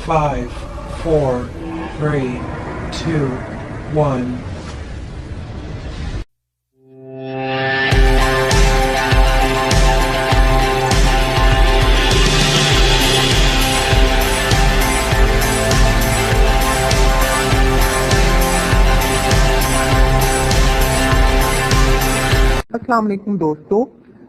5, 4, 3, 2, 1. अस्सलाम वालेकुम दोस्तों,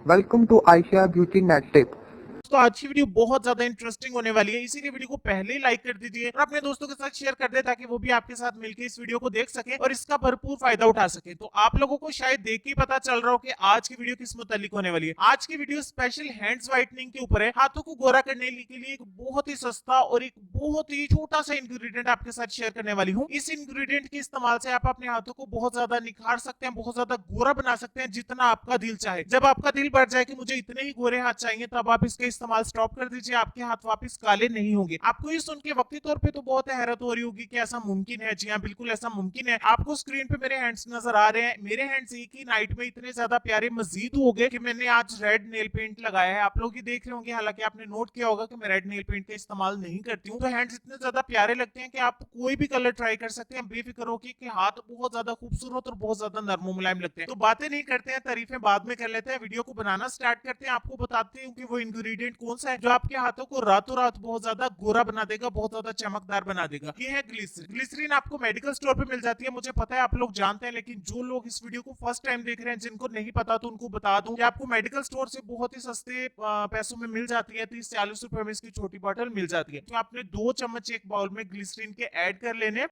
welcome to Ayesha beauty net tip. तो आज की वीडियो बहुत ज्यादा इंटरेस्टिंग होने वाली है, इसीलिए वीडियो को पहले ही लाइक कर दीजिए और अपने दोस्तों के साथ शेयर कर दे ताकि वो भी आपके साथ मिलकर इस वीडियो को देख सके और इसका भरपूर फायदा उठा सके। तो आप लोगों को शायद देख के पता चल रहा हो कि आज की वीडियो किस मुतालिक होने वाली है। आज की वीडियो स्पेशल हैंड्स व्हाइटनिंग के ऊपर है। हाथों को गोरा करने के लिए एक बहुत ही सस्ता और एक बहुत ही छोटा सा इंग्रेडिएंट आपके साथ शेयर करने वाली हूँ। इस इंग्रेडिएंट के इस्तेमाल से आप अपने हाथों को बहुत ज्यादा निखार सकते हैं, बहुत ज्यादा गोरा बना सकते हैं, जितना आपका दिल चाहे। जब आपका दिल बढ़ जाए कि मुझे इतने ही गोरे हाथ चाहिए, तब आप इसका इस्तेमाल स्टॉप कर दीजिए, आपके हाथ वापस काले नहीं होंगे। आपको ये सुन के वक्ती तौर पे तो बहुत हैरत हो रही होगी कि ऐसा मुमकिन है। जी हाँ, बिल्कुल ऐसा मुमकिन है। आपको स्क्रीन पे मेरे हैंड्स नजर आ रहे हैं। मेरे हैंड्स एक ही नाइट में इतने ज्यादा प्यारे मजीद हो गए कि मैंने आज रेड नेल पेंट लगाया है। आप लोग ही देख रहे होंगे, हालांकि आपने नोट किया होगा कि मैं रेड नेल पेंट का इस्तेमाल नहीं करती हूँ। तो हैंड्स इतने ज्यादा प्यारे लगते हैं कि आप कोई भी कलर ट्राई कर सकते हैं, बेफिक्र होकर कि हाथ बहुत ज्यादा खूबसूरत और बहुत ज्यादा नरम मुलायम लगते हैं। तो बातें नहीं करते हैं, तारीफें बाद में कर लेते हैं, वीडियो को बनाना स्टार्ट करते हैं। आपको बताते हूँ कि वो इंग्रेडिएंट कौन सा है जो आपके हाथों को रातों रात बहुत ज्यादा गोरा बना देगा, बहुत ज्यादा चमकदार बना देगा। ये है ग्लिसरीन। ग्लिसरीन आपको मेडिकल स्टोर पे मिल जाती है, मुझे पता है आप लोग जानते हैं, लेकिन जो लोग इस वीडियो को फर्स्ट टाइम देख रहे हैं, जिनको नहीं पता, तो उनको बता दूं कि आपको मेडिकल स्टोर से बहुत ही सस्ते पैसों में मिल जाती है। 30-40 रुपए में इसकी छोटी बॉटल मिल जाती है। तो आपने 2 चम्मच एक बाउल में ग्लिसरीन के ऐड कर लेने।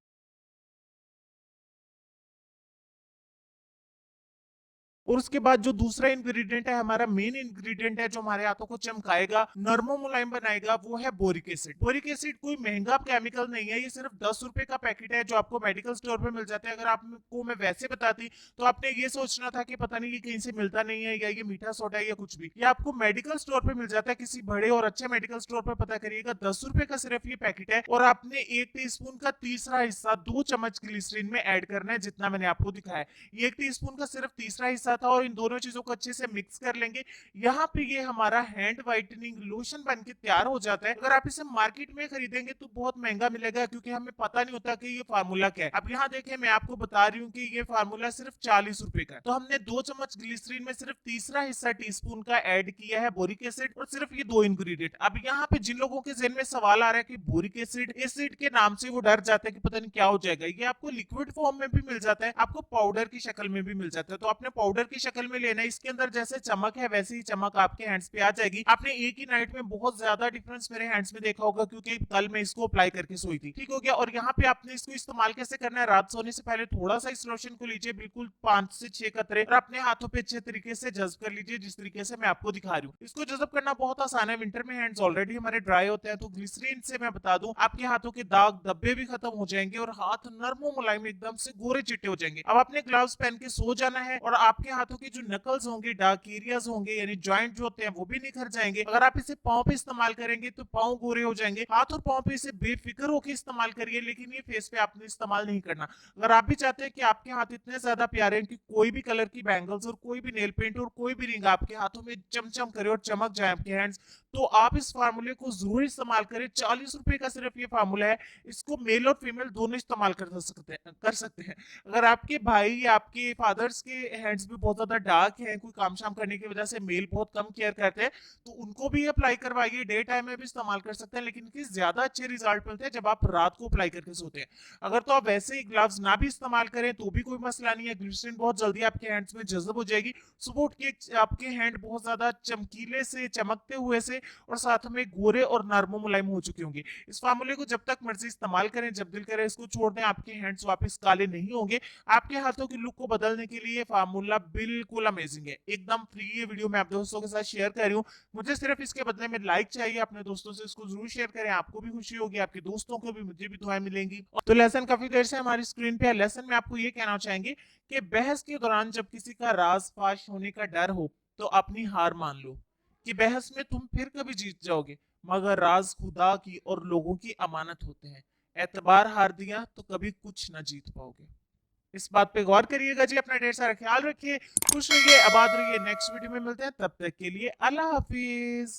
और उसके बाद जो दूसरा इंग्रेडिएंट है, हमारा मेन इंग्रेडिएंट है, जो हमारे हाथों को चमकाएगा, नरमो मुलायम बनाएगा, वो है बोरिक एसिड। बोरिक एसिड कोई महंगा केमिकल नहीं है, ये सिर्फ 10 रुपए का पैकेट है जो आपको मेडिकल स्टोर पे मिल जाता है। अगर आपको मैं वैसे बताती तो आपने ये सोचना था कि पता नहीं ये कहीं से मिलता नहीं है, या ये मीठा सोडा है, या कुछ भी। ये आपको मेडिकल स्टोर पे मिल जाता है, किसी बड़े और अच्छे मेडिकल स्टोर पे पता करिएगा। 10 रुपए का सिर्फ ये पैकेट है, और आपने 1 टीस्पून का तीसरा हिस्सा 2 चम्मच ग्लिसरीन में ऐड करना है, जितना मैंने आपको दिखाया। ये 1 टीस्पून का सिर्फ तीसरा हिस्सा था, और इन दोनों चीजों को अच्छे से मिक्स कर लेंगे। यहाँ पे ये हमारा हैंड व्हाइटनिंग लोशन बन के तैयार हो जाता है। अगर आप इसे मार्केट में खरीदेंगे तो बहुत महंगा मिलेगा, क्योंकि हमें पता नहीं होता कि ये फार्मूला क्या है। अब यहाँ देखें, मैं आपको बता रही हूँ कि ये फार्मूला सिर्फ 40 रुपए का है। तो हमने 2 चम्मच ग्लिसरीन में सिर्फ तीसरा हिस्सा टीस्पून का ऐड किया है बोरिक एसिड, और सिर्फ ये 2 इंग्रेडिएंट। अब यहाँ पे जिन लोगों के जहन में सवाल आ रहा है कि बोरिक एसिड, एसिड के नाम से वो डर जाते हैं कि पता नहीं क्या हो जाएगा, ये आपको लिक्विड फॉर्म में भी मिल जाता है, आपको पाउडर की शक्ल में भी मिल जाता है। तो आपने पाउडर की शक्ल में लेना है। इसके अंदर जैसे चमक है, वैसे ही चमक आपके हैंड्स पे आ जाएगी। आपने एक ही नाइट में बहुत ज्यादा डिफरेंस मेरे हैंड्स में देखा होगा, क्योंकि कल मैं इसको अप्लाई करके सोई थी। ठीक हो गया। और यहाँ पे आपने इसको इस्तेमाल कैसे करना है, रात सोने से पहले थोड़ा सा इस लोशन को लीजिए, बिल्कुल 5 से 6 कतरे, और अपने हाथों पे अच्छे तरीके से जज्ब कर लीजिए, जिस तरीके से मैं आपको दिखा रही हूँ। इसको जज्ब करना बहुत आसान है। विंटर में हैंड्स ऑलरेडी हमारे ड्राई होते हैं, तो ग्लिसरीन से मैं बता दूं, आपके हाथों के दाग धब्बे भी खत्म हो जाएंगे, और हाथ नरमो मुलायम एकदम से गोरे चिट्टे हो जाएंगे। अब आपने ग्लव्स पहन के सो जाना है, और आपके हाथों की जो नकल्स होंगे, डार्क एरियाज होंगे, यानी जॉइंट जो होते हैं, वो भी निखर जाएंगे। अगर आप इसे पांव पे इस्तेमाल करेंगे तो पांव गोरे हो जाएंगे। हाथ और पांव पे इसे बेफिक्र होकर इस्तेमाल करिए, लेकिन ये फेस पे आपने इस्तेमाल नहीं करना। अगर आप भी चाहते हैं कि आपके हाथ इतने ज्यादा प्यारे हैं कि कोई भी कलर की बैंगल्स और कोई भी नेल पेंट और कोई भी रिंग आपके हाथों में चमचम करे और चमक जाए आपके हैंड्स, तो आप इस फार्मूले को जरूर इस्तेमाल करें। 40 रुपए का सिर्फ ये फार्मूला है। इसको मेल और फीमेल दोनों इस्तेमाल कर सकते हैं। अगर आपके भाई या आपके फादर्स के हैंड्स भी बहुत ज्यादा डार्क हैं, कोई काम शाम करने की वजह से मेल बहुत कम केयर करते हैं, तो उनको भी अप्लाई करवाइए। डे टाइम में भी इस्तेमाल कर सकते हैं, लेकिन इनके ज्यादा अच्छे रिजल्ट मिलते हैं जब आप रात को अप्लाई करके सोते हैं। अगर तो आप वैसे ही ग्लव्स ना भी इस्तेमाल करें तो भी कोई मसला नहीं है, ग्लिसरीन बहुत जल्दी आपके हैंड्स में जज्ब हो जाएगी। सुबह उठ के आपके हैंड बहुत ज्यादा चमकीले से, चमकते हुए से, और साथ में गोरे और नरमो मुलायम हो चुके होंगे। इस फार्मूले को जब तक मर्जी इस्तेमाल करें, जब दिल करे इसको छोड़ दें, आपके हैंड्स वापस काले नहीं होंगे। आपके हाथों की लुक को बदलने के लिए फार्मूला बिल्कुल अमेजिंग है, एकदम फ्री। ये वीडियो मैं आप दोस्तों के साथ शेयर कर रही हूँ। मुझे सिर्फ इसके बदले में लाइक चाहिए। अपने दोस्तों से इसको जरूर शेयर करें, आपको भी खुशी होगी, आपके दोस्तों को भी, मुझे भी दुआएं मिलेंगी। तो लेसन काफी देर से हमारी स्क्रीन पे है। लेसन में आपको ये कहना चाहेंगे कि बहस के दौरान जब किसी का राज फाश होने का डर हो, तो अपनी हार मान लो कि बहस में तुम फिर कभी जीत जाओगे, मगर राज खुदा की और लोगों की अमानत होते हैं। एतबार हार दिया तो कभी कुछ ना जीत पाओगे। इस बात पे गौर करिएगा जी। अपना ढेर सारा ख्याल रखिए, खुश रहिए, आबाद रहिए। नेक्स्ट वीडियो में मिलते हैं, तब तक के लिए अल्लाह हाफिज।